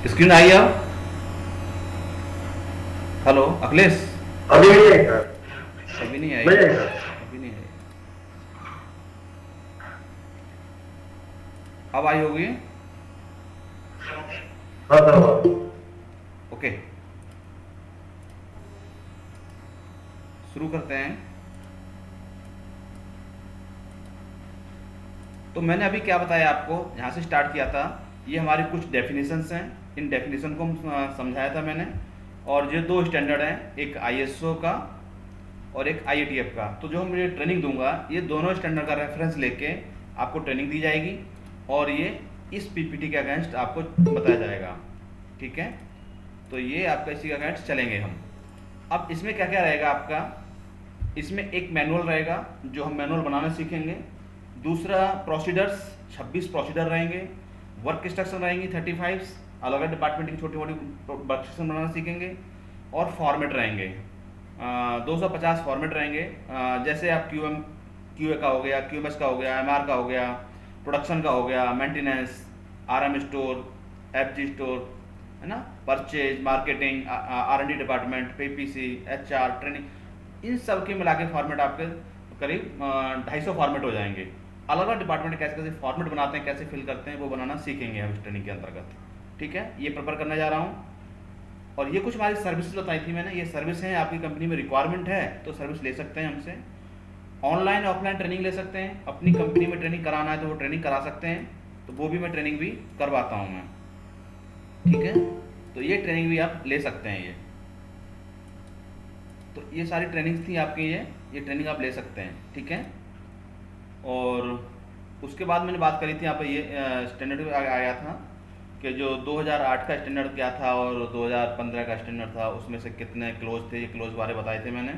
Screen I है? Hello Akhilesh. अभी नहीं है सर। अभी नहीं आई? नहीं है सर। अभी नहीं आई। अब आई होगी। हाँ सर हाँ। ओके, शुरू करते हैं। तो मैंने अभी क्या बताया आपको, यहाँ से स्टार्ट किया था। ये हमारी कुछ डेफिनेशंस हैं, इन डेफिनेशन को समझाया था मैंने। और ये दो स्टैंडर्ड हैं, एक आईएसओ का और एक आईएटीएफ का। तो जो हम ये ट्रेनिंग दूंगा, ये दोनों स्टैंडर्ड का रेफरेंस लेके आपको ट्रेनिंग दी जाएगी और ये इस पीपीटी के अगेंस्ट आपको बताया जाएगा। ठीक है, तो ये आपका इसी के अगेंस्ट चलेंगे हम। अब इसमें क्या क्या रहेगा आपका, इसमें एक मैनुअल रहेगा जो हम मैनुअल बनाना सीखेंगे। दूसरा प्रोसीडर्स, 26 प्रोसीडर रहेंगे। वर्क इंस्ट्रक्शन रहेंगी 35, अलग अलग डिपार्टमेंट की छोटी मोटी वर्क इंस्ट्रक्शन बनाना सीखेंगे। और फॉर्मेट रहेंगे, 250 फॉर्मेट रहेंगे। जैसे आप क्यूए का हो गया, क्यूएमएस का हो गया, एमआर का हो गया, प्रोडक्शन का हो गया, maintenance, RM store, FG store, है ना, purchase, marketing, R and D department, PPC, HR, training, इन सब के मिला के फॉर्मेट आपके करीब 250 फॉर्मेट हो जाएंगे। अलग अलग डिपार्टमेंट कैसे कैसे फॉर्मेट बनाते हैं, कैसे फिल करते हैं, वो बनाना सीखेंगे हम इस ट्रेनिंग के अंतर्गत। ठीक है, ये प्रिपेयर करने जा रहा हूँ। और ये कुछ हमारी सर्विसेज बताई थी मैंने, ये सर्विस हैं, आपकी कंपनी में रिक्वायरमेंट है तो सर्विस ले सकते हैं हमसे। ऑनलाइन ऑफलाइन ट्रेनिंग ले सकते हैं, अपनी कंपनी में ट्रेनिंग कराना है तो वो ट्रेनिंग करा सकते हैं, तो वो भी मैं ट्रेनिंग भी करवाता हूँ मैं। ठीक है, तो ये ट्रेनिंग भी आप ले सकते हैं। ये तो ये सारी ट्रेनिंग्स थी आपकी, ये ट्रेनिंग आप ले सकते हैं। ठीक है, और उसके बाद मैंने बात करी थी यहाँ पर, ये स्टैंडर्ड आया था कि जो 2008 का स्टैंडर्ड क्या था और 2015 का स्टैंडर्ड था, उसमें से कितने क्लोज थे, ये क्लोज बारे बताए थे मैंने।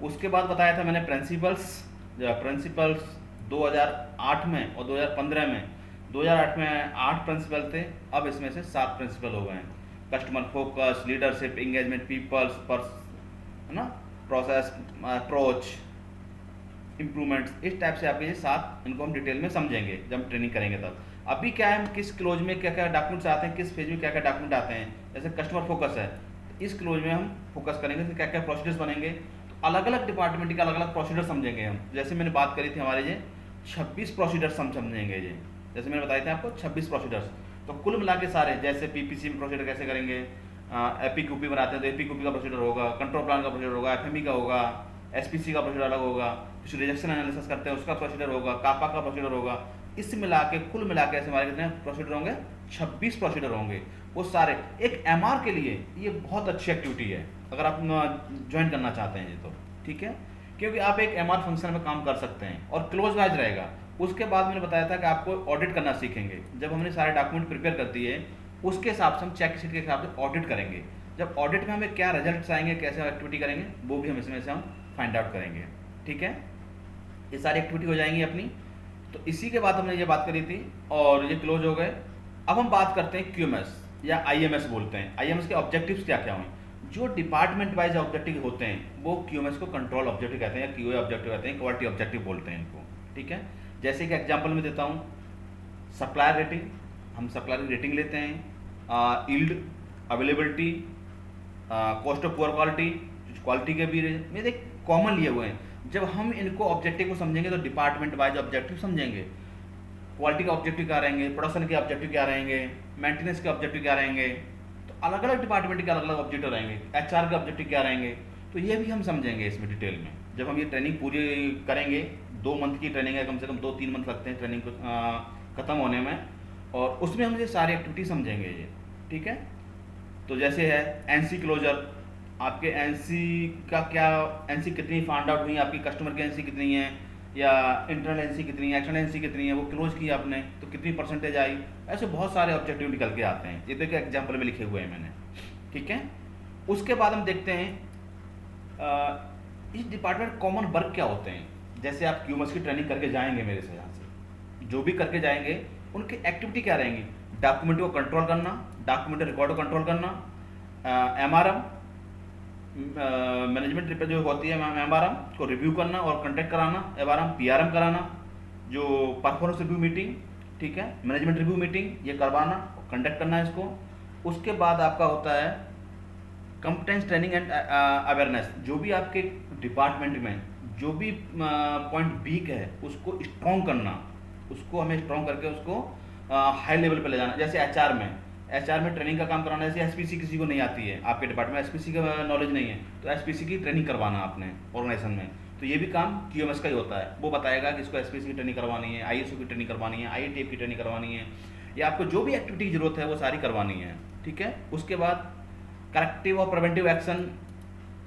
उसके बाद बताया था मैंने प्रिंसिपल्स 2008 में और 2015 में। 2008 में 8 प्रिंसिपल थे, अब इसमें से 7 प्रिंसिपल हो गए हैं। Customer focus, leadership, engagement, peoples पर, है ना, प्रोसेस, अप्रोच, इंप्रूवमेंट्स, इस टाइप से आपके ये 7, इनको हम डिटेल में समझेंगे जब हम ट्रेनिंग करेंगे तब। अभी क्या है, हम किस क्लोज में क्या क्या डॉक्यूमेंट्स आते हैं, किस फेज में क्या क्या डॉक्यूमेंट आते हैं। जैसे कस्टमर फोकस है, तो इस क्लोज में हम फोकस करेंगे तो क्या क्या प्रोसीजर्स बनेंगे। तो अलग अलग डिपार्टमेंट के अलग अलग प्रोसीजर समझेंगे हम। जैसे मैंने बात करी थी हमारे ये 26 प्रोसीजर्स हम समझेंगे ये, जैसे मैंने बताए थे आपको 26 प्रोसीजर्स। तो कुल मिला के सारे, जैसे पीपीसी में प्रोसीजर कैसे करेंगे, एपीक्यूपी बनाते हैं तो एपीक्यूपी का प्रोसीजर होगा, कंट्रोल प्लान का प्रोसीजर होगा, एफएमई का होगा, एसपीसी का प्रोसीजर अलग होगा, कुछ रिजेक्शन एनालिसिस करते हैं उसका प्रोसीजर होगा, कापा का प्रोसीजर होगा। इस मिला के कुल मिला के ऐसे हमारे कितने प्रोसीजर होंगे, 26 प्रोसीजर होंगे। वो सारे एक एमआर के लिए ये बहुत अच्छी एक्टिविटी है अगर आप ज्वाइन करना चाहते हैं ये तो। ठीक है, क्योंकि आप एक एमआर फंक्शन में काम कर सकते हैं और क्लोज वाइज रहेगा। उसके बाद मैंने बताया था कि आपको ऑडिट करना सीखेंगे। जब हमने सारे डॉक्यूमेंट प्रिपेयर कर दिए, उसके हिसाब से हम चेक शीट के हिसाब से ऑडिट करेंगे। जब ऑडिट में हमें क्या रिजल्ट्स आएंगे, कैसे एक्टिविटी करेंगे, वो भी हम इसमें से हम फाइंड आउट करेंगे। ठीक है, ये सारी एक्टिविटी हो जाएंगी अपनी। तो इसी के बाद हमने ये बात करी थी और ये क्लोज हो गए। अब हम बात करते हैं क्यूएमएस या आईएमएस बोलते हैं। आईएमएस के ऑब्जेक्टिव्स क्या क्या हुए। जो डिपार्टमेंट वाइज ऑब्जेक्टिव होते हैं वो क्यूएमएस को कंट्रोल ऑब्जेक्टिव कहते हैं या क्यूए ऑब्जेक्टिव कहते हैं, क्वालिटी ऑब्जेक्टिव बोलते हैं इनको। ठीक है, जैसे कि एग्जांपल में देता हूँ, सप्लायर रेटिंग, हम सप्लायर की रेटिंग लेते हैं। Yield, availability, cost of poor quality, quality के भी मेरे कॉमन लिए हुए हैं। जब हम इनको ऑब्जेक्टिव को समझेंगे तो डिपार्टमेंट वाइज ऑब्जेक्टिव समझेंगे। क्वालिटी का ऑब्जेक्टिव क्या रहेंगे, प्रोडक्शन के ऑब्जेक्टिव क्या रहेंगे, मेंटेनेंस के ऑब्जेक्टिव क्या रहेंगे, तो अलग अलग डिपार्टमेंट के अलग अलग ऑब्जेक्टिव रहेंगे। एचआर के ऑब्जेक्टिव क्या रहेंगे, तो ये भी हम समझेंगे इसमें डिटेल में जब हम ये ट्रेनिंग पूरी करेंगे। 2 मंथ की ट्रेनिंग है, कम से कम 2-3 मंथ लगते हैं ट्रेनिंग को ख़त्म होने में, और उसमें हम ये सारी एक्टिविटी समझेंगे ये। ठीक है, तो जैसे है एनसी क्लोजर, आपके एनसी का क्या, एनसी कितनी फाइंड आउट हुई, आपकी कस्टमर की एनसी कितनी है, या इंटरनल एनसी कितनी है, एक्सटर्नल एनसी कितनी है, वो क्लोज की आपने तो कितनी परसेंटेज आई। ऐसे बहुत सारे ऑब्जेक्टिव निकल के आते हैं, ये देखिए एग्जाम्पल में लिखे हुए हैं मैंने। ठीक है, उसके बाद हम देखते हैं इस डिपार्टमेंट कॉमन वर्क क्या होते हैं। जैसे आप क्यूएमएस की ट्रेनिंग करके जाएंगे मेरे से, यहाँ से जो भी करके जाएंगे उनकी एक्टिविटी क्या रहेंगी। डॉक्यूमेंट को कंट्रोल करना, डॉक्यूमेंट रिकॉर्ड को कंट्रोल करना, एमआरएम मैनेजमेंट रिपोर्ट जो होती है एमआरएम को रिव्यू करना और कंटेक्ट कराना, एमआरएम पीआरएम कराना, जो परफॉर्मेंस रिव्यू मीटिंग, ठीक है, मैनेजमेंट रिव्यू मीटिंग ये करवाना, कंडक्ट करना है इसको। उसके बाद आपका होता है कंप्टेंस ट्रेनिंग एंड अवेयरनेस। जो भी आपके डिपार्टमेंट में जो भी पॉइंट वीक है उसको स्ट्रॉन्ग करना, उसको हमें स्ट्रॉन्ग करके उसको हाई लेवल पे ले जाना। जैसे एचआर में ट्रेनिंग का काम कराना। जैसे एसपीसी किसी को नहीं आती है, आपके डिपार्टमेंट में एसपीसी का नॉलेज नहीं है, तो एसपीसी की ट्रेनिंग करवाना आपने ऑर्गेनाइजेशन में, तो ये भी काम क्यूएमएस का ही होता है। वो बताएगा कि इसको एसपीसी की ट्रेनिंग करवानी है, आईएसओ की ट्रेनिंग करवानी है, आईएटीएफ की ट्रेनिंग करवानी है, या आपको जो भी एक्टिविटी की जरूरत है वो सारी करवानी है, ठीक है। उसके बाद करेक्टिव और प्रिवेंटिव एक्शन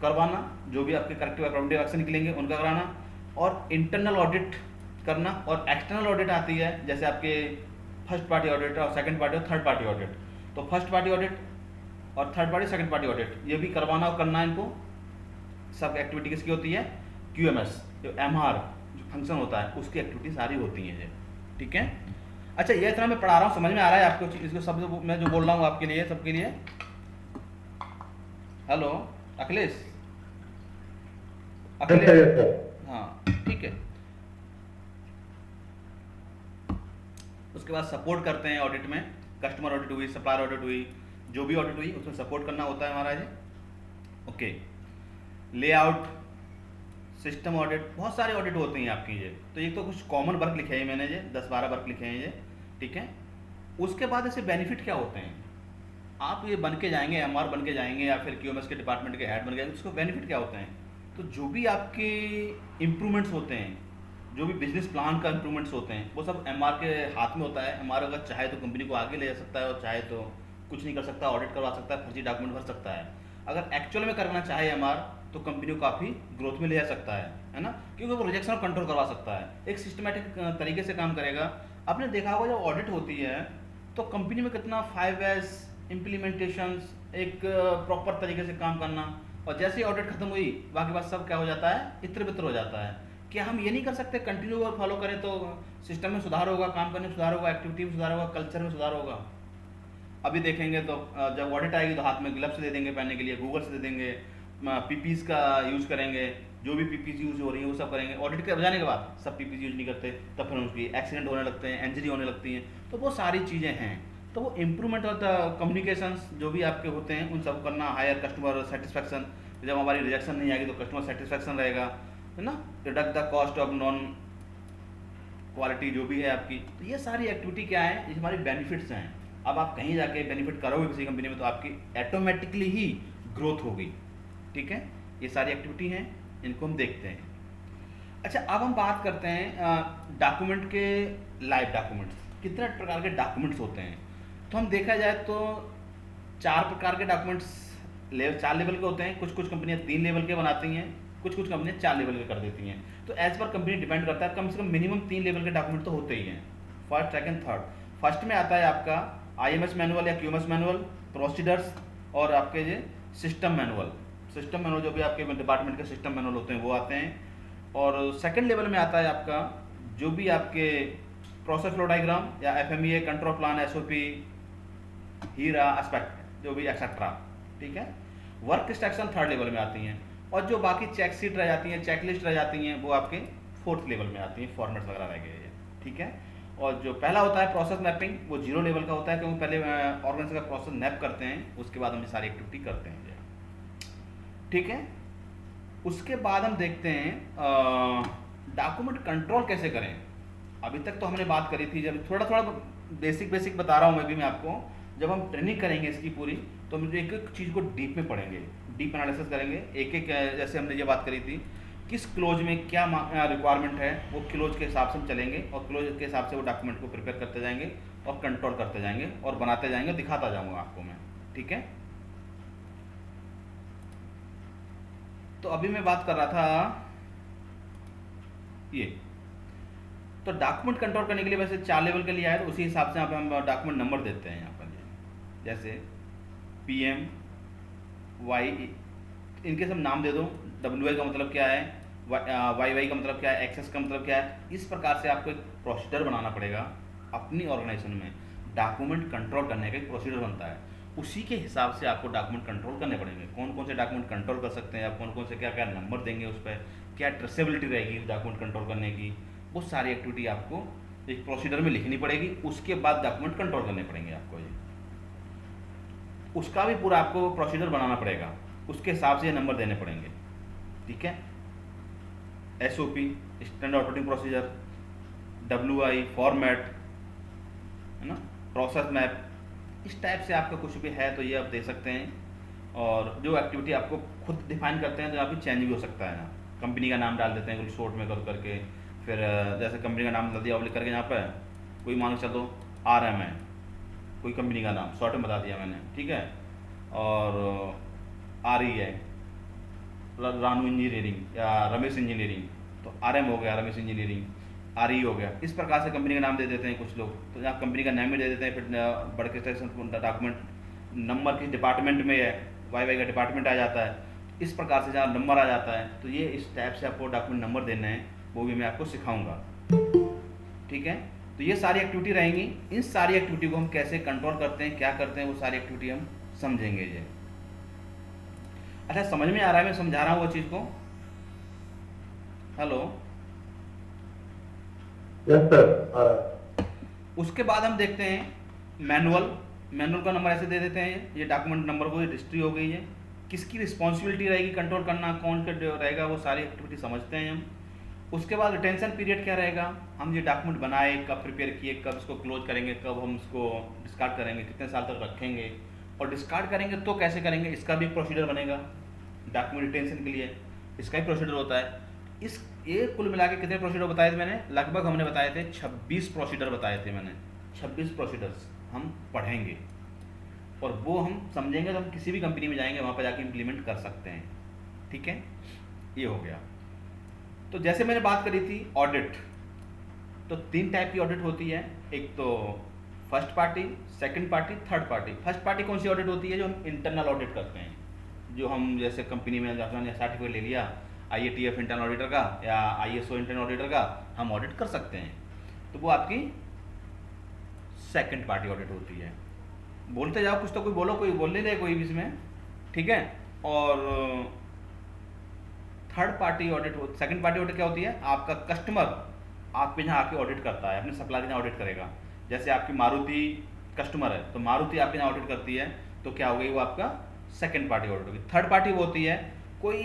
करवाना, जो भी आपके करेक्टिव और प्रिवेंटिव एक्शन निकलेंगे उनका कराना, और इंटरनल ऑडिट करना। और एक्सटर्नल ऑडिट आती है, जैसे आपके फर्स्ट पार्टी ऑडिट और सेकंड पार्टी और थर्ड पार्टी ऑडिट। तो फर्स्ट पार्टी ऑडिट और third party second party audit ये भी करवाना और करना है इनको। सब एक्टिविटी किसकी होती है? क्यूएमएस, जो एमआर जो फंक्शन होता है उसकी एक्टिविटी सारी होती हैं ये, ठीक है। अच्छा, ये इतना मैं पढ़ा रहा हूँ, समझ में आ रहा है आपको? इसको सब मैं जो बोल रहा हूँ आपके लिए, सबके लिए। हेलो अखिलेश, हाँ ठीक है। उसके बाद सपोर्ट करते हैं ऑडिट में, कस्टमर ऑडिट हुई, सप्लायर ऑडिट हुई, जो भी ऑडिट हुई उसमें सपोर्ट करना होता है हमारा ये, ओके। लेआउट, सिस्टम ऑडिट, बहुत सारे ऑडिट होते हैं आपकी ये। तो ये तो कुछ कॉमन वर्क लिखे हैं मैंने, ये 10-12 वर्क लिखे हैं ये, ठीक है। उसके बाद ऐसे बेनिफिट क्या होते हैं? आप ये बन के जाएंगे, एमआर बन के जाएंगे या फिर क्यूएमएस के डिपार्टमेंट के हेड बन गए, उसको बेनिफिट क्या होते हैं? तो जो भी आपके इम्प्रूवमेंट्स होते हैं, जो भी बिजनेस प्लान का इम्प्रूवमेंट्स होते हैं, वो सब एमआर के हाथ में होता है। एमआर अगर चाहे तो कंपनी को आगे ले जा सकता है और चाहे तो कुछ नहीं कर सकता, ऑडिट करवा सकता है, फर्जी डॉक्यूमेंट भर सकता है। अगर एक्चुअल में करना चाहे एमआर तो कंपनी को काफ़ी ग्रोथ में ले जा सकता है ना, क्योंकि वो रिजेक्शन कंट्रोल करवा सकता है, एक सिस्टमेटिक तरीके से काम करेगा। आपने देखा होगा जब ऑडिट होती है तो कंपनी में कितना 5S इम्प्लीमेंटेशंस, एक प्रॉपर तरीके से काम करना, और जैसे ही ऑडिट खत्म हुई बाकी बात सब क्या हो जाता है? इत्र बित्र हो जाता है। क्या हम ये नहीं कर सकते कंटिन्यू और फॉलो करें तो सिस्टम में सुधार होगा, काम करने में सुधार होगा, एक्टिविटी में सुधार होगा, कल्चर में सुधार होगा? अभी देखेंगे तो जब ऑडिट आएगी तो हाथ में ग्लव्स दे देंगे पहनने के लिए, गूगल से दे देंगे, पीपीज का यूज़ करेंगे, जो भी पीपीज यूज़ हो रही है वो सब करेंगे। ऑडिट के जाने के बाद सब पीपीज यूज़ नहीं करते, तब फिर उनकी एक्सीडेंट होने लगते हैं, इंजरी होने लगती हैं। तो वो सारी चीज़ें हैं। तो वो इम्प्रूवमेंट ऑफ द कम्युनिकेशंस जो भी आपके होते हैं उन सब करना, हायर कस्टमर सेटिस्फैक्शन, जब हमारी रिजेक्शन नहीं आएगी तो कस्टमर सेटिस्फैक्शन रहेगा, है ना, redact the cost of non quality जो भी है आपकी। तो ये सारी एक्टिविटी क्या है? ये हमारी बेनिफिट्स हैं। अब आप कहीं जाके बेनिफिट करोगे किसी कंपनी में तो आपकी ऑटोमेटिकली ही ग्रोथ होगी, ठीक है। ये सारी एक्टिविटी हैं, इनको हम देखते हैं। अच्छा, अब हम बात करते हैं डॉक्यूमेंट के, लाइव डॉक्यूमेंट्स। कितने प्रकार के डॉक्यूमेंट्स होते हैं? तो हम देखा जाए तो 4 प्रकार के डॉक्यूमेंट्स 4 लेवल के होते हैं। कुछ कंपनियां 3 लेवल के बनाती हैं, कुछ कंपनियां 4 लेवल के कर देती हैं। तो एज पर कंपनी डिपेंड करता है, कम से कम मिनिमम 3 लेवल के डॉक्यूमेंट तो होते ही हैं, फर्स्ट सेकंड थर्ड। फर्स्ट में आता है आपका आईएमएस मैनुअल या क्यूएमएस मैनुअल, प्रोसीडर्स, और आपके ये सिस्टम मैनुअल। सिस्टम मैनुअल जो भी आपके डिपार्टमेंट के सिस्टम मैनुअल होते हैं वो आते हैं। और सेकंड लेवल में आता है आपका जो भी आपके प्रोसेस फ्लो डायग्राम या एफएमईए, कंट्रोल प्लान, एसओपी, हीरा, एस्पेक्ट, जो भी एक्सेट्रा, ठीक है। वर्क इंस्ट्रक्शन थर्ड लेवल में आती हैं, और जो बाकी चेक शीट रह जाती हैं, चेकलिस्ट रह जाती हैं, वो आपके फोर्थ लेवल में आती हैं, फॉर्मेट्स वगैरह रह गए, ठीक है। और जो पहला होता है प्रोसेस मैपिंग, वो 0 लेवल का होता है, क्योंकि पहले ऑर्गेनाइजेशन का प्रोसेस मैप करते हैं, उसके बाद हम ये सारी एक्टिविटी करते हैं, ठीक है। उसके बाद हम देखते हैं डॉक्यूमेंट कंट्रोल कैसे करें। अभी तक तो हमने बात करी थी, जब थोड़ा बेसिक बता रहा हूँ मैं भी मैं आपको। जब हम ट्रेनिंग करेंगे इसकी पूरी, तो हम एक एक चीज़ को डीप में पढ़ेंगे, डीप एनालिसिस करेंगे, एक एक, जैसे हमने ये बात करी थी किस क्लोज में क्या रिक्वायरमेंट है, वो क्लोज के हिसाब से हम चलेंगे, और क्लोज के हिसाब से वो डॉक्यूमेंट को प्रिपेयर करते जाएंगे और कंट्रोल करते जाएंगे और बनाते जाएंगे, दिखाता जाऊँगा आपको मैं, ठीक है। तो अभी मैं बात कर रहा था ये, तो डॉक्यूमेंट कंट्रोल करने के लिए वैसे 4 लेवल के लिए आए, तो उसी हिसाब से यहाँ पे हम डॉक्यूमेंट नंबर देते हैं यहाँ पर, जैसे PM, Y, इनके सब नाम दे दो, WI का मतलब क्या है, YY का मतलब क्या है, XS का मतलब क्या है। इस प्रकार से आपको एक प्रोसीजर बनाना पड़ेगा अपनी ऑर्गेनाइजेशन में। डॉक्यूमेंट कंट्रोल करने का एक प्रोसीजर बनता है, उसी के हिसाब से आपको डॉक्यूमेंट कंट्रोल करने पड़ेंगे। कौन कौन से डॉक्यूमेंट कंट्रोल कर सकते हैं आप, कौन कौन से क्या क्या नंबर देंगे उस पर, क्या ट्रेसेबिलिटी रहेगी डॉक्यूमेंट कंट्रोल करने की, वो सारी एक्टिविटी आपको एक प्रोसीजर में लिखनी पड़ेगी। उसके बाद डॉक्यूमेंट कंट्रोल करने पड़ेंगे आपको ये, उसका भी पूरा आपको प्रोसीजर बनाना पड़ेगा, उसके हिसाब से ये नंबर देने पड़ेंगे, ठीक है। SOP standard operating procedure, WI format, है ना, प्रोसेस मैप, इस टाइप से आपका कुछ भी है तो ये आप दे सकते हैं। और जो एक्टिविटी आपको खुद डिफाइन करते हैं तो यहाँ पे चेंज भी हो सकता है ना, कंपनी का नाम डाल देते हैं कुछ शॉर्ट में कर करके, फिर जैसे कंपनी का नाम डाल दिया लिख करके, यहाँ पे कोई मान के चलो RM है, कोई कंपनी का नाम शॉर्ट में बता दिया मैंने, ठीक है। और RE है, रानू इंजीनियरिंग या रमेश इंजीनियरिंग, तो RM हो गया रमेश इंजीनियरिंग, RE हो गया। इस प्रकार से कंपनी का नाम दे देते हैं कुछ लोग, तो यहाँ कंपनी का नाम भी दे देते हैं। फिर बड़े सेक्शन डॉक्यूमेंट नंबर किस डिपार्टमेंट में है, वाई का डिपार्टमेंट आ जाता है, इस प्रकार से जहाँ नंबर आ जाता है, तो ये इस टाइप से आपको डॉक्यूमेंट नंबर देने हैं, वो भी मैं आपको सिखाऊंगा, ठीक है। तो ये सारी एक्टिविटी रहेंगी। इन सारी एक्टिविटी को हम कैसे कंट्रोल करते हैं, क्या करते हैं, वो सारी एक्टिविटी हम समझेंगे ये। अच्छा, समझ में आ रहा है मैं समझा रहा हूँ वो चीज़ को? Hello, yes sir. उसके बाद हम देखते हैं मैनुअल का नंबर ऐसे दे देते हैं, ये डॉक्यूमेंट नंबर को रजिस्ट्री हो गई है, किसकी रिस्पॉन्सिबिलिटी रहेगी कंट्रोल करना, कौन का रहेगा, वो सारी एक्टिविटी समझते हैं हम। उसके बाद रिटेंशन पीरियड क्या रहेगा, हम ये डॉक्यूमेंट बनाए, कब प्रिपेयर किए, कब इसको क्लोज करेंगे, कब हम इसको डिस्कार्ड करेंगे, कितने साल तक रखेंगे, और डिस्कार्ड करेंगे तो कैसे करेंगे, इसका भी प्रोसीजर बनेगा। डॉक्यूमेंट रिटेंशन के लिए इसका ही प्रोसीजर होता है। इस ये कुल मिला के कितने प्रोसीजर बताए थे मैंने, लगभग हमने बताए थे 26 प्रोसीजर बताए थे मैंने। 26 प्रोसीजर्स हम पढ़ेंगे और वो हम समझेंगे, तो हम किसी भी कंपनी में जाएंगे वहाँ पर जाके इम्प्लीमेंट कर सकते हैं, ठीक है। ये हो गया। तो जैसे मैंने बात करी थी ऑडिट, तो 3 टाइप की ऑडिट होती है, एक तो first party, second party, third party. First party कौन सी ऑडिट होती है, जो हम इंटरनल ऑडिट करते हैं, जो हम जैसे कंपनी में सर्टिफिकेट ले लिया IATF इंटरनल ऑडिटर का या ISO इंटरनल ऑडिटर का, हम ऑडिट कर सकते हैं, तो वो आपकी सेकंड पार्टी ऑडिट होती है। बोलते जाओ कुछ तो, कोई बोलो, कोई बोल नहीं दे कोई भी इसमें, ठीक है। और third party audit second party audit क्या होती है, आपका कस्टमर आप पे यहाँ आके ऑडिट करता है, अपने सप्लायर के यहाँ ऑडिट करेगा। जैसे आपकी मारुति कस्टमर है, तो मारुति आपके यहाँ ऑडिट करती है, तो क्या हो गई, वो आपका सेकंड पार्टी ऑडिट होगी। थर्ड पार्टी वो होती है, कोई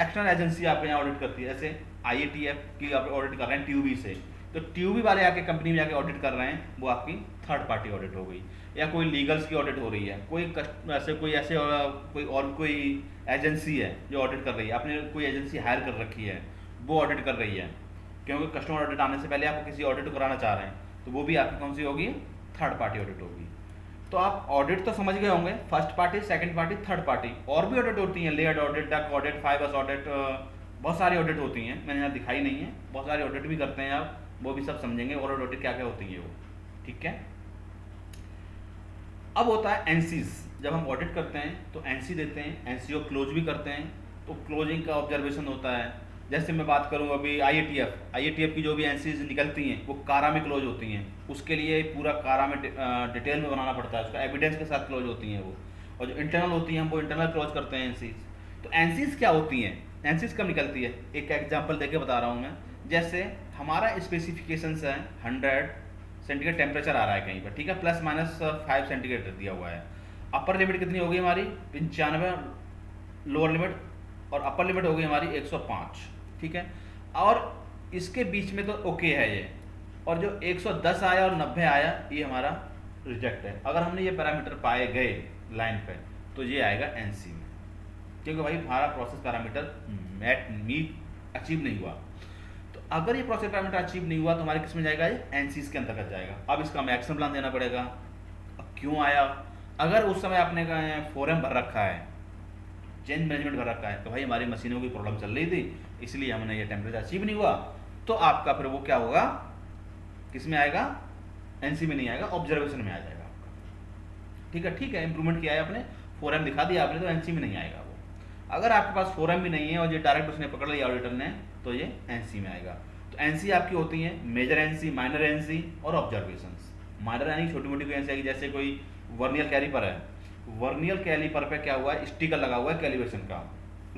एक्सटर्नल एजेंसी आपके यहाँ ऑडिट करती है, जैसे IATF की आप ऑडिट कर रहे हैं TUV से, तो TUV वाले आके कंपनी में जाके ऑडिट कर रहे हैं, वो आपकी थर्ड पार्टी ऑडिट हो गई। या कोई लीगल्स की ऑडिट हो रही है, कोई एजेंसी है जो ऑडिट कर रही है, आपने कोई एजेंसी हायर कर रखी है, वो ऑडिट कर रही है, क्योंकि कस्टमर ऑडिट आने से पहले आपको किसी ऑडिट कराना चाह रहे हैं, तो वो भी आपकी कौन सी होगी, थर्ड पार्टी ऑडिट होगी। तो आप ऑडिट तो समझ गए होंगे, first party, second party, third party. और भी ऑडिट होती हैं, layered audit, duck audit, fibres audit, बहुत सारी ऑडिट होती हैं, मैंने यहाँ दिखाई नहीं है, बहुत सारी ऑडिट भी करते हैं आप, वो भी सब समझेंगे और ऑडिट क्या क्या होती है वो, ठीक है। अब होता है NCs, जब हम ऑडिट करते हैं तो NC देते हैं, NC को क्लोज भी करते हैं, तो क्लोजिंग का ऑब्जर्वेशन होता है। जैसे मैं बात करूँ अभी IATF की जो भी NCs निकलती हैं वो कारा में क्लोज होती हैं, उसके लिए पूरा कारा में डिटेल में बनाना पड़ता है, उसका एविडेंस के साथ क्लोज होती हैं वो। और जो इंटरनल होती हैं हम वो इंटरनल क्लोज करते हैं NCs। तो NCs क्या होती हैं, NCs कब निकलती है, एक एग्जाम्पल देके बता रहा हूँ मैं। जैसे हमारा स्पेसिफिकेशंस है 100 सेंटीग्रेड टेम्परेचर आ रहा है कहीं पर, ठीक है, ±5 सेंटीग्रेड दिया हुआ है। अपर लिमिट कितनी होगी हमारी 95, लोअर लिमिट, और अपर लिमिट होगी हमारी 105, ठीक है। और इसके बीच में तो ओके है ये, और जो 110 आया और 90 आया ये हमारा रिजेक्ट है। अगर हमने ये पैरामीटर पाए गए लाइन पे तो ये आएगा NC में, क्योंकि भाई हमारा प्रोसेस पैरामीटर मीट अचीव नहीं हुआ। तो अगर ये प्रोसेस पैरामीटर अचीव नहीं हुआ तो हमारे किस में जाएगा, ये NCs के अंतर्गत जाएगा। अब इसका हमें एक्शन प्लान देना पड़ेगा। अब क्यों आया, अगर उस समय आपने फोरम भर रखा है, चेंज मैनेजमेंट भर रखा है, तो भाई हमारी मशीनों की प्रॉब्लम चल रही थी इसलिए हमने ये टेम्परेचर अचीव नहीं हुआ, तो आपका फिर वो क्या होगा, किस में आएगा, NC में नहीं आएगा, ऑब्जर्वेशन में आ जाएगा आपका, ठीक है। इंप्रूवमेंट किया है आपने, फोरम दिखा दिया आपने, तो NC में नहीं आएगा वो। अगर आपके पास फोरम भी नहीं है और ये डायरेक्ट उसने पकड़ लिया ऑडिटर ने, तो ये NC में आएगा। तो NC आपकी होती है मेजर NC, माइनर NC और ऑब्जर्वेशंस। माइनर यानी छोटी मोटी कोई NC आएगी, जैसे कोई वर्नियर कैलिपर है, वर्नियर कैलिपर पे क्या हुआ है, स्टिकर लगा हुआ है कैलिब्रेशन का,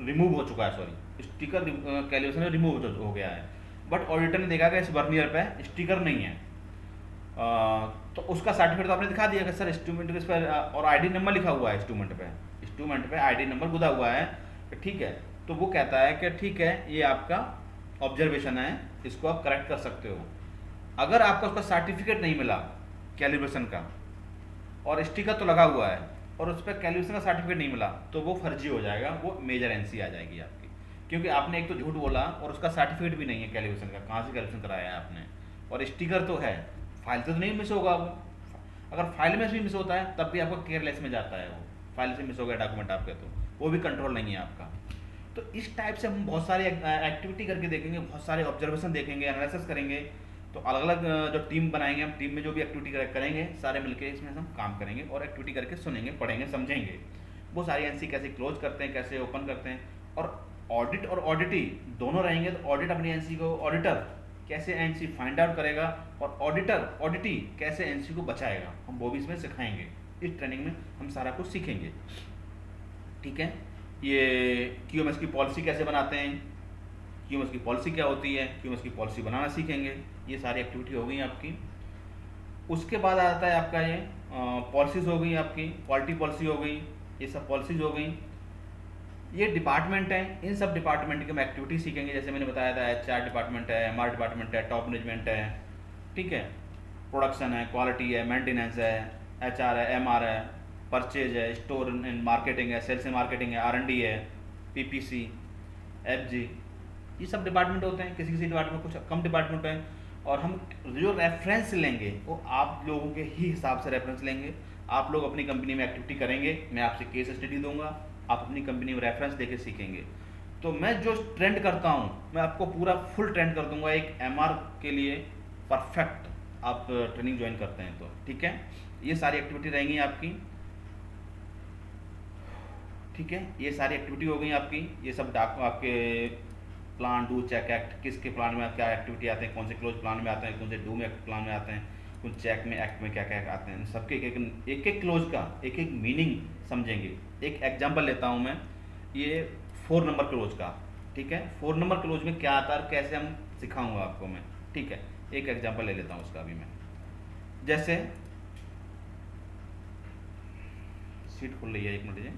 रिमूव हो चुका है, सॉरी स्टिकर कैलिब्रेशन में रिमूव हो गया है, बट ऑडिटर ने देखा कि इस वर्नियर पे स्टिकर नहीं है, तो उसका सर्टिफिकेट तो आपने दिखा दिया कि सर इंस्ट्रूमेंट इस पर और आईडी नंबर लिखा हुआ है इंस्ट्रूमेंट पे आईडी नंबर गुदा हुआ है, ठीक है। तो वो कहता है कि ठीक है ये आपका ऑब्जर्वेशन है, इसको आप करेक्ट कर सकते हो। अगर आपको उसका सर्टिफिकेट नहीं मिला कैलिब्रेशन का और स्टिकर तो लगा हुआ है और उस पर कैलिब्रेशन का सर्टिफिकेट नहीं मिला, तो वो फर्जी हो जाएगा, वो मेजर एनसी आ जाएगी आपकी, क्योंकि आपने एक तो झूठ बोला और उसका सर्टिफिकेट भी नहीं है कैलिब्रेशन का, कहाँ से कैलिब्रेशन कराया है आपने, और स्टिकर तो है, फाइल से तो नहीं मिस होगा वो। अगर फाइल में से भी मिस होता है तब भी आपको केयरलेस में जाता है, वो फाइल से मिस हो गया डॉक्यूमेंट आपके, तो वो भी कंट्रोल नहीं है आपका। तो इस टाइप से हम बहुत सारी एक्टिविटी करके देखेंगे, बहुत सारे ऑब्जर्वेशन देखेंगे, एनालिसिस करेंगे। तो अलग अलग जो टीम बनाएंगे, हम टीम में जो भी एक्टिविटी करेंगे सारे मिलके इसमें हम काम करेंगे और एक्टिविटी करके सुनेंगे, पढ़ेंगे, समझेंगे वो सारी एनसी कैसे क्लोज करते हैं, कैसे ओपन करते हैं। और ऑडिट और ऑडिटी दोनों रहेंगे, तो ऑडिट अपनी एनसी को, ऑडिटर कैसे एनसी फाइंड आउट करेगा और ऑडिटर ऑडिटी कैसे एनसी को बचाएगा, हम वो भी इसमें सिखाएंगे। इस ट्रेनिंग में हम सारा कुछ सीखेंगे, ठीक है। ये क्यूएमएस की पॉलिसी कैसे बनाते हैं, क्यूएमएस की पॉलिसी क्या होती है, क्यूएमएस की पॉलिसी बनाना सीखेंगे। ये सारी एक्टिविटी हो गई आपकी। उसके बाद आता है आपका ये पॉलिसीज़ हो गई आपकी, क्वालिटी पॉलिसी हो गई, ये सब पॉलिसीज़ हो गई। ये डिपार्टमेंट है, इन सब डिपार्टमेंट की हम एक्टिविटी सीखेंगे। जैसे मैंने बताया था एचआर डिपार्टमेंट है, एमआर डिपार्टमेंट है, टॉप मैनेजमेंट है, ठीक है, प्रोडक्शन है, क्वालिटी है, मेंटेनेंस है, एचआर है, एमआर है, परचेज है, स्टोर एंड मार्केटिंग है, सेल्स एंड मार्केटिंग है, आरएनडी है, पीपीसी, एफजी, ये सब डिपार्टमेंट होते हैं। किसी किसी डिपार्टमेंट कुछ कम डिपार्टमेंट है, और हम जो रेफरेंस लेंगे वो आप लोगों के ही हिसाब से रेफरेंस लेंगे। आप लोग अपनी कंपनी में एक्टिविटी करेंगे, मैं आपसे केस स्टडी दूंगा, आप अपनी कंपनी में रेफरेंस देके सीखेंगे। तो मैं जो ट्रेंड करता हूँ मैं आपको पूरा फुल ट्रेंड कर दूंगा एक एमआर के लिए परफेक्ट, आप ट्रेनिंग ज्वाइन करते हैं तो, ठीक है। ये सारी एक्टिविटी रहेंगी आपकी, ठीक है। ये सारी एक्टिविटी हो गई आपकी। ये सब आपके प्लान, डू, चेक, एक्ट, किसके प्लान में क्या एक्टिविटी आते हैं, कौन से क्लोज प्लान में आते हैं, कौन से डू में प्लान में आते हैं, कौन चेक में, एक्ट में क्या क्या आते हैं, सबके एक एक क्लोज का एक एक मीनिंग समझेंगे। एक एग्जांपल लेता हूं मैं, ये 4 नंबर क्लोज का, ठीक है। 4 नंबर क्लोज में क्या आता है, कैसे हम सिखाऊंगा आपको मैं, ठीक है। एक एग्जांपल ले लेता हूँ उसका भी मैं। जैसे सीट खुल रही है, एक मिनट जी।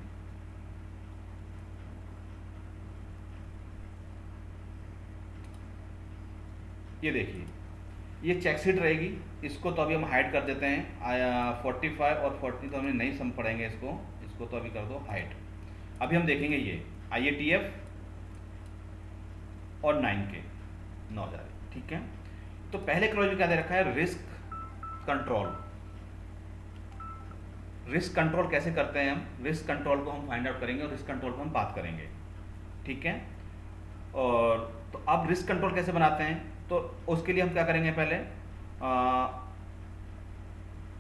ये देखिए, ये चेक शीट रहेगी, इसको तो अभी हम हाइड कर देते हैं। 45 और 40 तो हमें नहीं समझ पड़ेंगे, इसको तो अभी कर दो हाइड। अभी हम देखेंगे ये IATF और 9K 9000, ठीक है। तो पहले क्लॉज में क्या दे रखा है, रिस्क कंट्रोल। रिस्क कंट्रोल कैसे करते हैं हम, रिस्क कंट्रोल को हम फाइंड आउट करेंगे और रिस्क कंट्रोल पर हम बात करेंगे, ठीक है। और तो अब रिस्क कंट्रोल कैसे बनाते हैं, तो उसके लिए हम क्या करेंगे, पहले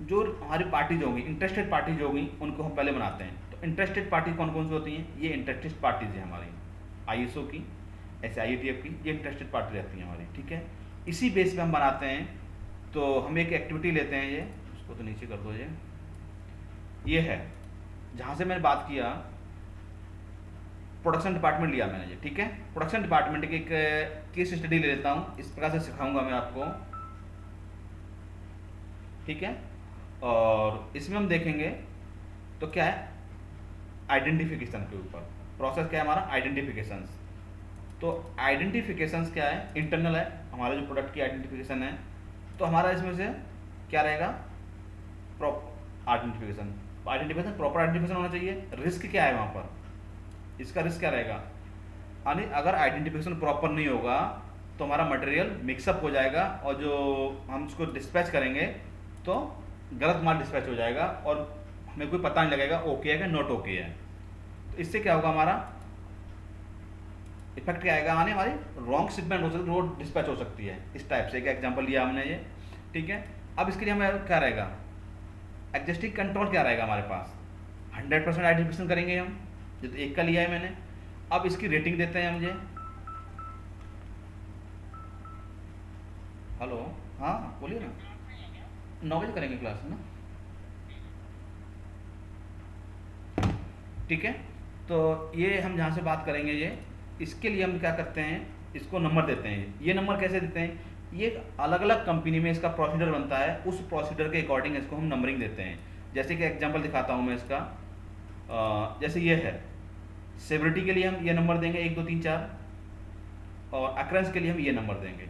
जो हमारी पार्टीज होंगी, इंटरेस्टेड पार्टीज होंगी, उनको हम पहले बनाते हैं। तो इंटरेस्टेड पार्टी कौन कौन सी होती हैं, ये इंटरेस्टेड पार्टीज हैं हमारी, ISO की, IATF की, ये इंटरेस्टेड पार्टी रहती हैं हमारी, ठीक है। इसी बेस पे हम बनाते हैं। तो हम एक एक्टिविटी लेते हैं, ये उसको तो नीचे कर दो, ये है जहाँ से मैंने बात किया, प्रोडक्शन डिपार्टमेंट लिया मैंने ये, ठीक है। प्रोडक्शन डिपार्टमेंट की एक केस स्टडी ले लेता हूँ, इस प्रकार से सिखाऊंगा मैं आपको, ठीक है। और इसमें हम देखेंगे तो क्या है, आइडेंटिफिकेशन के ऊपर प्रोसेस क्या है हमारा, आइडेंटिफिकेशन। तो आइडेंटिफिकेशन क्या है, इंटरनल है हमारे जो प्रोडक्ट की आइडेंटिफिकेशन है। तो हमारा इसमें से क्या रहेगा, आइडेंटिफिकेशन प्रॉपर आइडेंटिफिकेशन होना चाहिए। रिस्क क्या है वहाँ पर, इसका रिस्क क्या रहेगा, यानी अगर आइडेंटिफिकेशन प्रॉपर नहीं होगा तो हमारा मटेरियल मिक्सअप हो जाएगा, और जो हम उसको डिस्पैच करेंगे तो गलत माल डिस्पैच हो जाएगा और हमें कोई पता नहीं लगेगा ओके है कि नॉट ओके है। तो इससे क्या होगा, हमारा इफेक्ट क्या आएगा, आने हमारी रॉन्ग शिपमेंट हो सकती है, रोड डिस्पैच हो सकती है। इस टाइप से एक एग्जांपल लिया हमने ये, ठीक है। अब इसके लिए हमें क्या रहेगा, एग्जिस्टिंग कंट्रोल क्या रहेगा हमारे पास, 100% आइडेंटिफिकेशन करेंगे हम, जो तो एक का लिया है मैंने। अब इसकी रेटिंग देते हैं मुझे, हेलो, हाँ बोलिए ना, 9 बजे करेंगे क्लास है ना, ठीक है। तो ये हम जहाँ से बात करेंगे, ये इसके लिए हम क्या करते हैं, इसको नंबर देते हैं। ये नंबर कैसे देते हैं, ये अलग अलग कंपनी में इसका प्रोसीजर बनता है, उस प्रोसीजर के अकॉर्डिंग इसको हम नंबरिंग देते हैं। जैसे कि एग्जांपल दिखाता हूँ मैं इसका, जैसे ये है सेवरिटी के लिए हम ये नंबर देंगे 1 2 3 4, और अक्रेंस के लिए हम ये नंबर देंगे।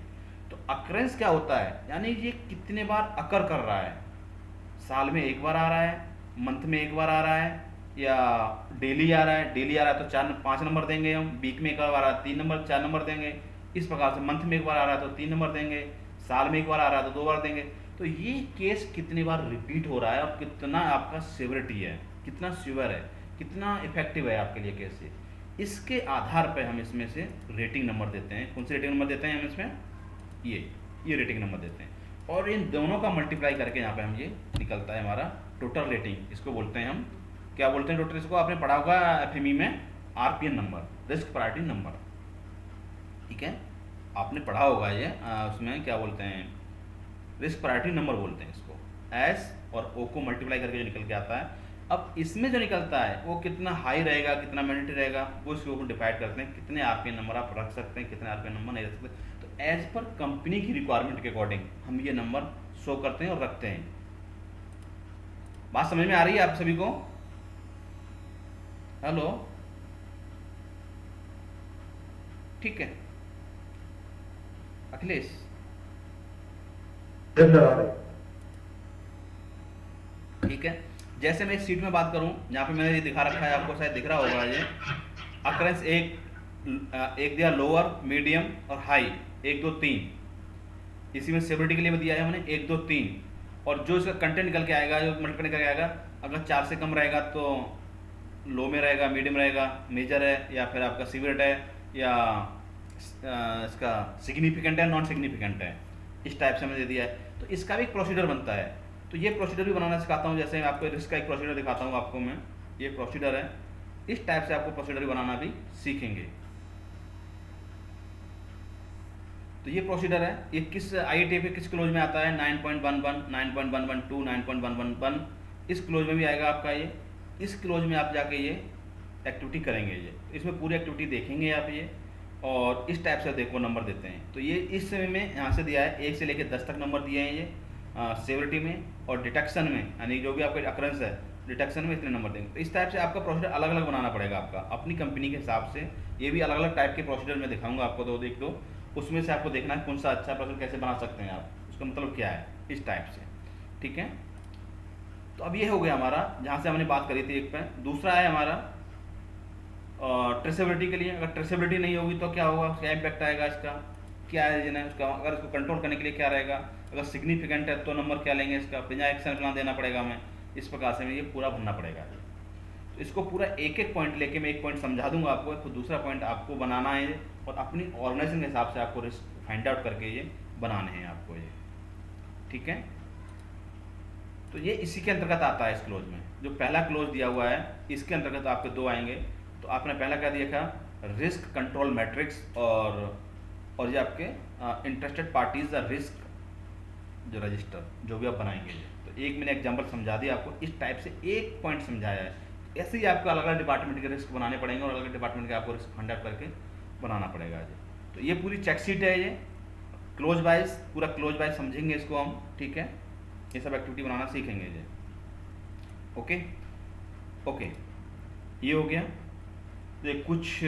तो अक्रेंस क्या होता है, यानी ये कितने बार अकर कर रहा है, साल में एक बार आ रहा है, मंथ में एक बार आ रहा है, या डेली आ रहा है। डेली आ रहा है तो 5 नंबर देंगे हम, वीक में एक बार आ रहा है 3 नंबर 4 नंबर देंगे, इस प्रकार से मंथ में एक बार आ रहा है तो 3 नंबर देंगे, साल में एक बार आ रहा है तो 2 बार देंगे। तो ये केस कितनी बार रिपीट हो रहा है और कितना आपका सिवियरिटी है, कितना सीवियर है, कितना इफेक्टिव है आपके लिए केस से, इसके आधार पर हम इसमें से रेटिंग नंबर देते हैं। कौन से रेटिंग नंबर देते हैं हम इसमें, ये रेटिंग नंबर देते हैं। और इन दोनों का मल्टीप्लाई करके यहाँ पे हम ये निकलता है हमारा टोटल रेटिंग। इसको बोलते हैं हम, क्या बोलते हैं टोटल, इसको आपने पढ़ा होगा एफएमई में, RPN number, risk priority number. ठीक है, आपने पढ़ा होगा ये, उसमें क्या बोलते हैं, रिस्क प्रायोरिटी नंबर बोलते हैं इसको। एस और ओ को मल्टीप्लाई करके जो निकल के आता है, अब इसमें जो निकलता है वो कितना हाई रहेगा, कितना मैंडेटरी रहेगा, वो इसके ऊपर डिसाइड करते हैं कितने आरपीएन नंबर आप रख सकते हैं, कितने आरपीएन नंबर नहीं रख सकते। तो एज पर कंपनी की रिक्वायरमेंट के अकॉर्डिंग हम ये नंबर शो करते हैं और रखते हैं। बात समझ में आ रही है आप सभी को? हेलो, ठीक है अखिलेश? yes sir, आ रही। ठीक है, जैसे मैं इस सीट में बात करूं, यहाँ पे मैंने ये दिखा रखा है, आपको शायद दिख रहा होगा ये अकरेंस एक दिया लोअर, मीडियम और हाई, 1 2 3। इसी में सेवरिटी के लिए भी दिया है मैंने 1 2 3, और जो इसका कंटेंट निकल के आएगा, जो मल्टीप्लाई करके आएगा, अगर 4 से कम रहेगा तो लो में रहेगा, मीडियम रहेगा, मेजर है, या फिर आपका सीवियर है, या इसका सिग्निफिकेंट है, नॉन सिग्निफिकेंट है, इस टाइप से मैंने दे दिया है। तो इसका भी एक प्रोसीजर बनता है, तो ये प्रोसीजर भी बनाना सिखाता हूँ। जैसे आपको रिस्क का एक प्रोसीजर दिखाता हूँ आपको मैं, ये प्रोसीजर है, इस टाइप से आपको प्रोसीजर बनाना भी सीखेंगे। तो ये प्रोसीजर है, ये किस आईटीए पे किस क्लोज में आता है, 9.11, 9.112, 9.111, इस क्लोज में भी आएगा आपका ये। इस क्लोज में आप जाके ये एक्टिविटी करेंगे, ये इसमें पूरी एक्टिविटी देखेंगे आप ये, और इस टाइप से देखो नंबर देते हैं। तो ये इस समय में यहाँ से दिया है 1 से लेकर 10 तक नंबर दिए हैं ये सेवरिटी में, और डिटेक्शन में, यानी जो भी आपका अकरेंस है डिटेक्शन में इतने नंबर देंगे। तो इस टाइप से आपका प्रोसीजर अलग अलग बनाना पड़ेगा आपका अपनी कंपनी के हिसाब से। ये भी अलग अलग टाइप के प्रोसीजर मैं दिखाऊंगा आपको, तो देख दो, उसमें से आपको देखना है कौन सा अच्छा प्रोसीजर कैसे बना सकते हैं आप, उसका मतलब क्या है, इस टाइप से। ठीक है, तो अब ये हो गया हमारा, जहाँ से हमने बात करी थी एक पे। दूसरा है हमारा ट्रेसेबिलिटी के लिए। अगर ट्रेसेबिलिटी नहीं होगी तो क्या होगा, क्या इम्पैक्ट आएगा, इसका क्या रीजन है उसका, अगर इसको कंट्रोल करने के लिए क्या रहेगा, अगर सिग्निफिकेंट है तो नंबर क्या लेंगे, इसका बिना एक्शन प्लान देना पड़ेगा हमें, इस प्रकार से हमें ये पूरा भरना पड़ेगा। तो इसको पूरा एक एक पॉइंट लेके मैं एक पॉइंट समझा दूंगा आपको, तो दूसरा पॉइंट आपको बनाना है, और अपनी ऑर्गेनाइजेशन के हिसाब से आपको रिस्क फाइंड आउट करके ये बनाने हैं आपको ये। ठीक है, तो ये इसी के अंतर्गत आता है। इस क्लोज में जो पहला क्लोज दिया हुआ है, इसके अंतर्गत आपके 2 आएंगे। तो आपने पहला क्या दिया था, रिस्क कंट्रोल मैट्रिक्स, और ये आपके इंटरेस्टेड पार्टीज द रिस्क जो रजिस्टर, जो भी आप बनाएंगे ये। तो एक मैंने एग्जांपल समझा दिया आपको, इस टाइप से एक पॉइंट समझाया है। ऐसे ही आपको अलग अलग डिपार्टमेंट के रिस्क बनाने पड़ेंगे, और अलग अलग डिपार्टमेंट के आपको रिस्क फाइंड आउट करके बनाना पड़ेगा जी। तो ये पूरी चेकशीट है, ये क्लोज वाइज, पूरा क्लोज वाइज समझेंगे इसको हम। ठीक है, ये सब एक्टिविटी बनाना सीखेंगे जी। ओके ओके, ये हो गया। तो ये कुछ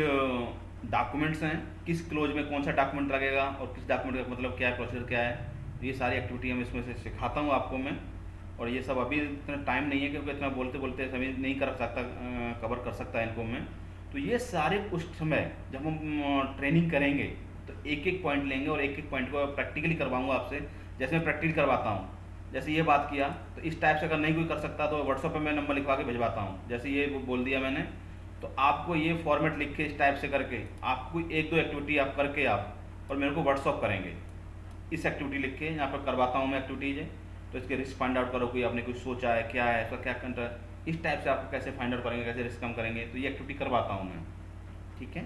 डॉक्यूमेंट्स हैं, किस क्लोज में कौन सा डॉक्यूमेंट लगेगा और किस डॉक्यूमेंट का मतलब क्या है, प्रोसीजर क्या है, ये सारी एक्टिविटी हम इसमें से सिखाता हूँ आपको मैं। और ये सब अभी इतना टाइम नहीं है, क्योंकि इतना बोलते बोलते सभी नहीं कर सकता, कवर कर सकता है इनको मैं। तो ये सारे उस समय जब हम ट्रेनिंग करेंगे तो एक एक पॉइंट लेंगे, और एक एक पॉइंट को प्रैक्टिकली करवाऊँगा आपसे। जैसे मैं प्रैक्टिकल करवाता हूँ, जैसे ये बात किया, तो इस टाइप से अगर नहीं कोई कर सकता तो व्हाट्सएप पे मैं नंबर लिखवा के भिजवाता हूँ। जैसे ये बोल दिया मैंने, तो आपको ये फॉर्मेट लिख के इस टाइप से करके आपको 1-2 एक्टिविटी आप करके आप और मेरे को व्हाट्सअप करेंगे। इस एक्टिविटी लिख के यहाँ पर करवाता हूँ मैं एक्टिविटीज, तो इसके रिस्क फाइंड आउट करो, कोई आपने कुछ सोचा है, क्या है इसका, क्या कंट्रोल, इस टाइप से आपको कैसे फाइंड आउट करेंगे, कैसे रिस्क कम करेंगे, तो ये एक्टिविटी करवाता हूँ मैं। ठीक है,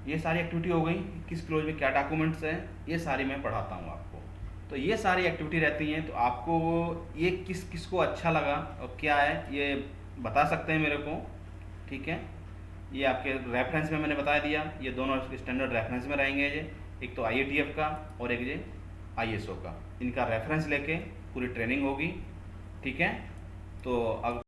ये सारी एक्टिविटी हो गई। किस क्लोज में क्या डॉक्यूमेंट्स हैं, ये सारी मैं पढ़ाता हूँ आपको। तो ये सारी एक्टिविटी रहती हैं। तो आपको ये किस किस को अच्छा लगा और क्या है, ये बता सकते हैं मेरे को। ठीक है, ये आपके रेफरेंस में मैंने बता दिया, ये दोनों स्टैंडर्ड रेफरेंस में रहेंगे ये, एक तो IATF का और एक ये ISO का। इनका रेफरेंस लेके पूरी ट्रेनिंग होगी, ठीक है। तो अब